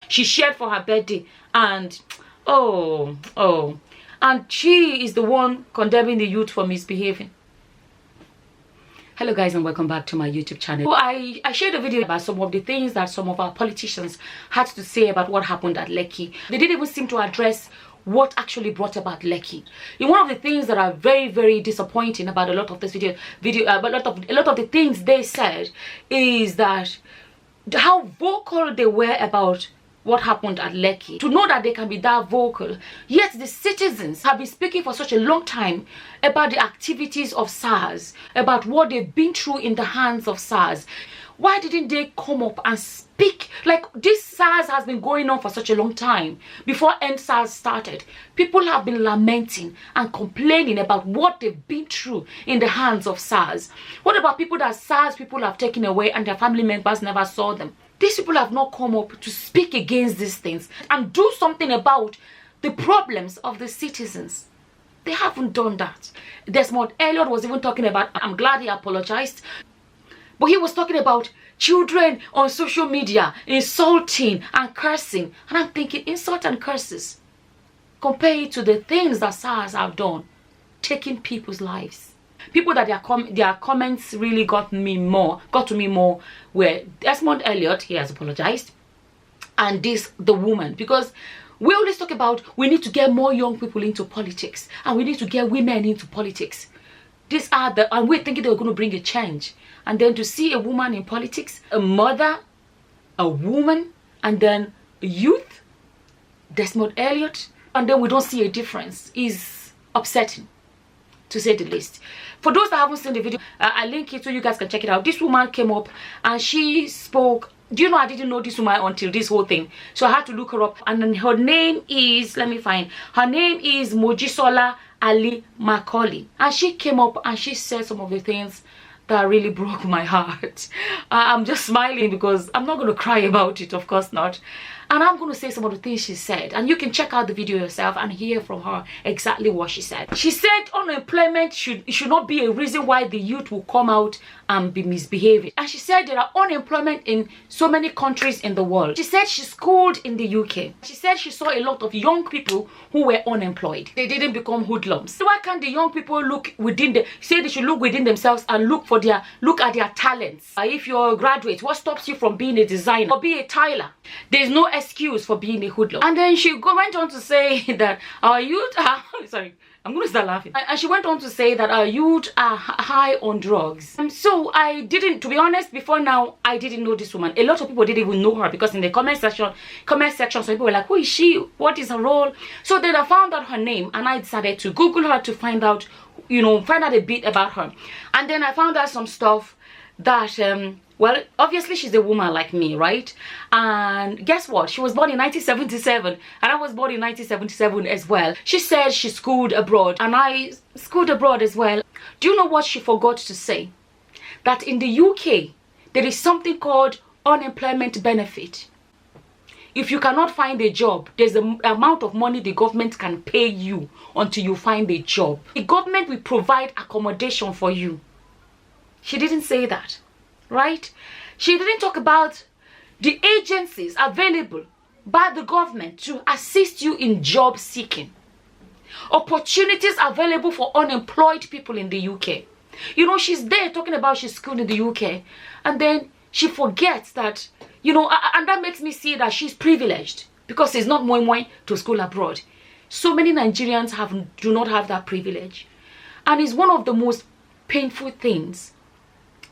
she shared for her birthday, and and she is the one condemning the youth for misbehaving. Hello guys, and welcome back to my YouTube channel. So I shared a video about some of the things that some of our politicians had to say about what happened at Lekki. They didn't even seem to address what actually brought about Lekki. And one of the things that are very, very disappointing about a lot of this video, a lot of the things they said is that how vocal they were about what happened at Lekki. To know that they can be that vocal, yet the citizens have been speaking for such a long time about the activities of SARS, about what they've been through in the hands of SARS. Why didn't they come up and speak? Like, this SARS has been going on for such a long time. Before EndSARS started, people have been lamenting and complaining about what they've been through in the hands of SARS. What about people that SARS people have taken away and their family members never saw them? These people have not come up to speak against these things and do something about the problems of the citizens. They haven't done that. Desmond Elliot was even talking about, I'm glad he apologized, but he was talking about children on social media insulting and cursing. And I'm thinking, insult and curses, compare it to the things that SARS have done, taking people's lives. People that their comments really got to me more were Desmond Elliot, he has apologized, and the woman, because we always talk about we need to get more young people into politics and we need to get women into politics. And we're thinking they were going to bring a change, and then to see a woman in politics, a mother, a woman, and then a youth, Desmond Elliot, and then we don't see a difference, is upsetting, to say the least. For those that haven't seen the video, I link it so you guys can check it out. This woman came up and she spoke. Do you know, I didn't know this woman until this whole thing, so I had to look her up. And then her name is, let me find, her name is Mojisola Ali-Macaulay, and she came up and she said some of the things that really broke my heart. I'm just smiling because I'm not going to cry about it, of course not. And I'm going to say some of the things she said, and you can check out the video yourself and hear from her exactly what she said. She said unemployment should not be a reason why the youth will come out and be misbehaving. And she said there are unemployment in so many countries in the world. She said she schooled in the UK. She said she saw a lot of young people who were unemployed. They didn't become hoodlums. So why can't the young people look within they should look within themselves and look at their talents? If you're a graduate, what stops you from being a designer or be a tiler? There's no excuse for being a hoodlum. And then she went on to say that our youth are sorry, I'm gonna start laughing. And she went on to say that our youth are high on drugs. So I didn't, to be honest, before now, I didn't know this woman. A lot of people didn't even know her, because in the comment section, some people were like, who is she? What is her role? So then I found out her name and I decided to Google her to find out, find out a bit about her. And then I found out some stuff that, well, obviously she's a woman like me, right? And guess what? She was born in 1977 and I was born in 1977 as well. She said she schooled abroad and I schooled abroad as well. Do you know what she forgot to say? That in the UK, there is something called unemployment benefit. If you cannot find a job, there's an amount of money the government can pay you until you find a job. The government will provide accommodation for you. She didn't say that. Right? She didn't talk about the agencies available by the government to assist you in job seeking. Opportunities available for unemployed people in the UK. She's there talking about she's schooled in the UK, and then she forgets that, and that makes me see that she's privileged, because it's not moi to school abroad. So many Nigerians do not have that privilege. And it's one of the most painful things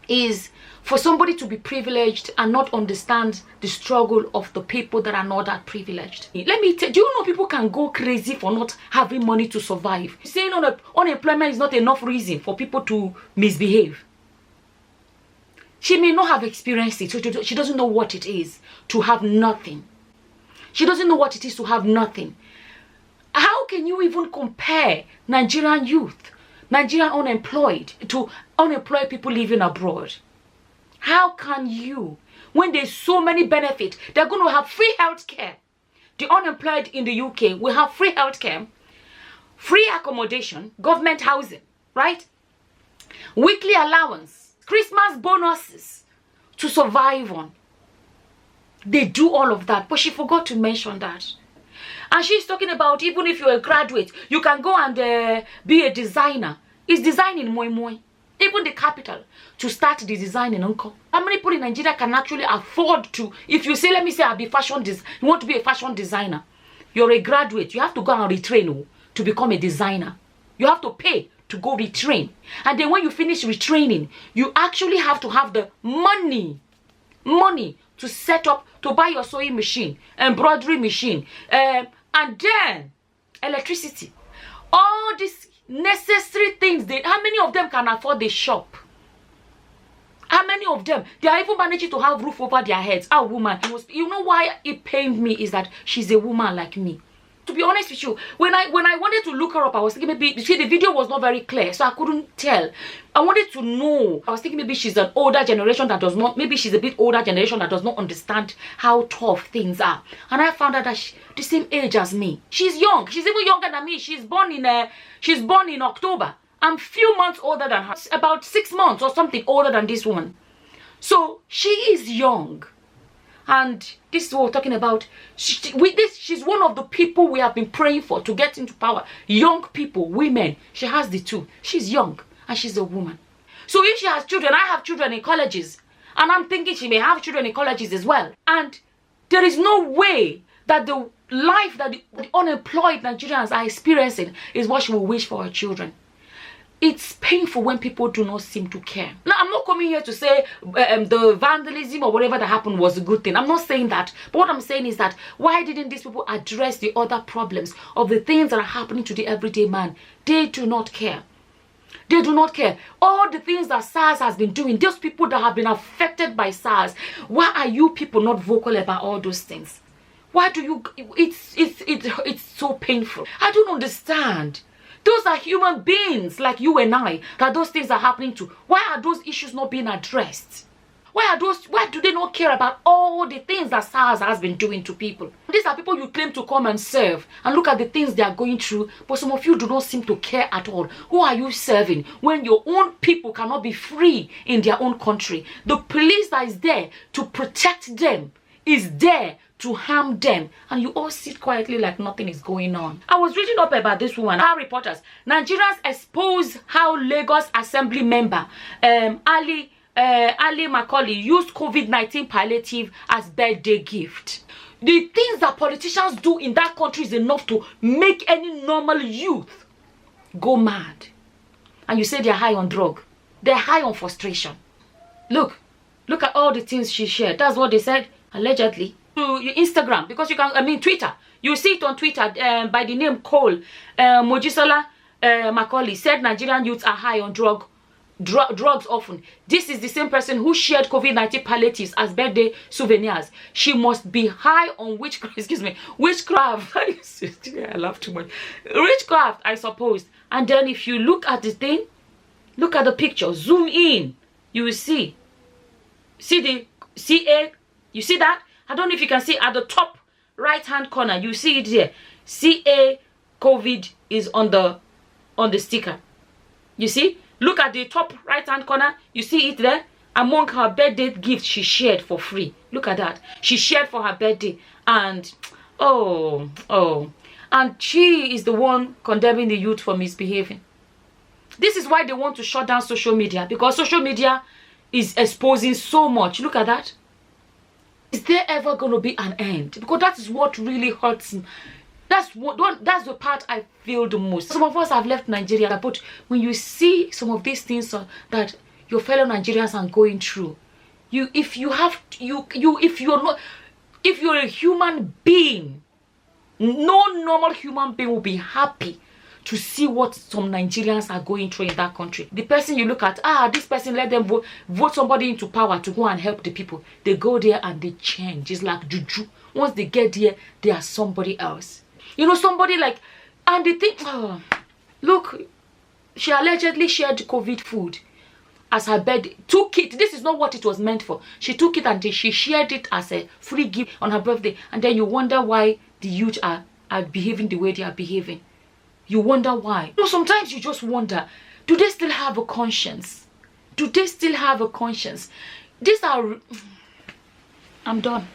is for somebody to be privileged and not understand the struggle of the people that are not that privileged. Let me tell you, do you know people can go crazy for not having money to survive? Saying unemployment is not enough reason for people to misbehave. She may not have experienced it, so she doesn't know what it is to have nothing. She doesn't know what it is to have nothing. How can you even compare Nigerian youth, Nigerian unemployed, to unemployed people living abroad? How can you, when there's so many benefits? They're going to have free healthcare. The unemployed in the UK will have free healthcare, free accommodation, government housing, right? Weekly allowance, Christmas bonuses to survive on. They do all of that, but she forgot to mention that. And she's talking about even if you're a graduate, you can go and be a designer. It's designing moi moi. Even the capital to start the designing, uncle. How many people in Nigeria can actually afford to, if you say, let me say, I'll be you want to be a fashion designer. You're a graduate. You have to go and retrain to become a designer. You have to pay to go retrain. And then when you finish retraining, you actually have to have the money to set up, to buy your sewing machine, embroidery machine, and then electricity. All these necessary things, how many of them can afford the shop? How many of them? They are even managing to have roof over their heads. A woman. You know why it pained me is that she's a woman like me. To be honest with you, when I wanted to look her up, I was thinking maybe, you see, the video was not very clear, so I couldn't tell. I wanted to know. I was thinking maybe she's an older generation that does not, maybe she's a bit older generation that does not understand how tough things are. And I found out that she's the same age as me. She's young. She's even younger than me. She's born in October. I'm few months older than her. About 6 months or something older than this woman. So she is young. And this is what we're talking about. She's one of the people we have been praying for to get into power. Young people, women. She has the two. She's young and she's a woman. So if she has children, I have children in colleges. And I'm thinking she may have children in colleges as well. And there is no way that the life that the unemployed Nigerians are experiencing is what she will wish for her children. It's painful when people do not seem to care. Now, I'm not coming here to say the vandalism or whatever that happened was a good thing. I'm not saying that. But what I'm saying is that why didn't these people address the other problems of the things that are happening to the everyday man? They do not care. They do not care. All the things that SARS has been doing, those people that have been affected by SARS, why are you people not vocal about all those things? Why do you... It's so painful. I don't understand. Those are human beings like you and I that those things are happening to. Why are those issues not being addressed? Why do they not care about all the things that SARS has been doing to people? These are people you claim to come and serve, and look at the things they are going through, but some of you do not seem to care at all. Who are you serving when your own people cannot be free in their own country? The police that is there to protect them is there to harm them, and you all sit quietly like nothing is going on. I was reading up about this woman. Our reporters, Nigerians expose how Lagos Assembly member Ali-Macaulay used COVID-19 palliative as birthday gift. The things that politicians do in that country is enough to make any normal youth go mad. And you say they're high on drug. They're high on frustration. Look at all the things she shared. That's what they said, allegedly. To your Instagram, because you can, Twitter. You see it on Twitter by the name Cole. Mojisola Ali-Macaulay said Nigerian youths are high on drugs often. This is the same person who shared COVID-19 palliatives as birthday souvenirs. She must be high on witchcraft. Excuse me, witchcraft. I laugh too much. Witchcraft, I suppose. And then if you look at the thing, look at the picture, zoom in, you will see the CA. You see that? I don't know if you can see at the top right hand corner. You see it there. CA COVID is on the sticker. You see? Look at the top right hand corner. You see it there? Among her birthday gifts she shared for free. Look at that. She shared for her birthday. And and she is the one condemning the youth for misbehaving. This is why they want to shut down social media, because social media is exposing so much. Look at that. Is there ever going to be an end? Because that is what really hurts me. That's the part I feel the most. Some of us have left Nigeria, but when you see some of these things that your fellow Nigerians are going through, if you're a human being, no normal human being will be happy to see what some Nigerians are going through in that country. The person you look at, this person, let them vote somebody into power to go and help the people. They go there and they change. It's like juju. Once they get there, they are somebody else. You know, somebody like, and they think, look, she allegedly shared COVID food as her birthday. Took it. This is not what it was meant for. She took it and she shared it as a free gift on her birthday. And then you wonder why the youth are behaving the way they are behaving. You wonder why. You know, sometimes you just wonder, do they still have a conscience? Do they still have a conscience? I'm done.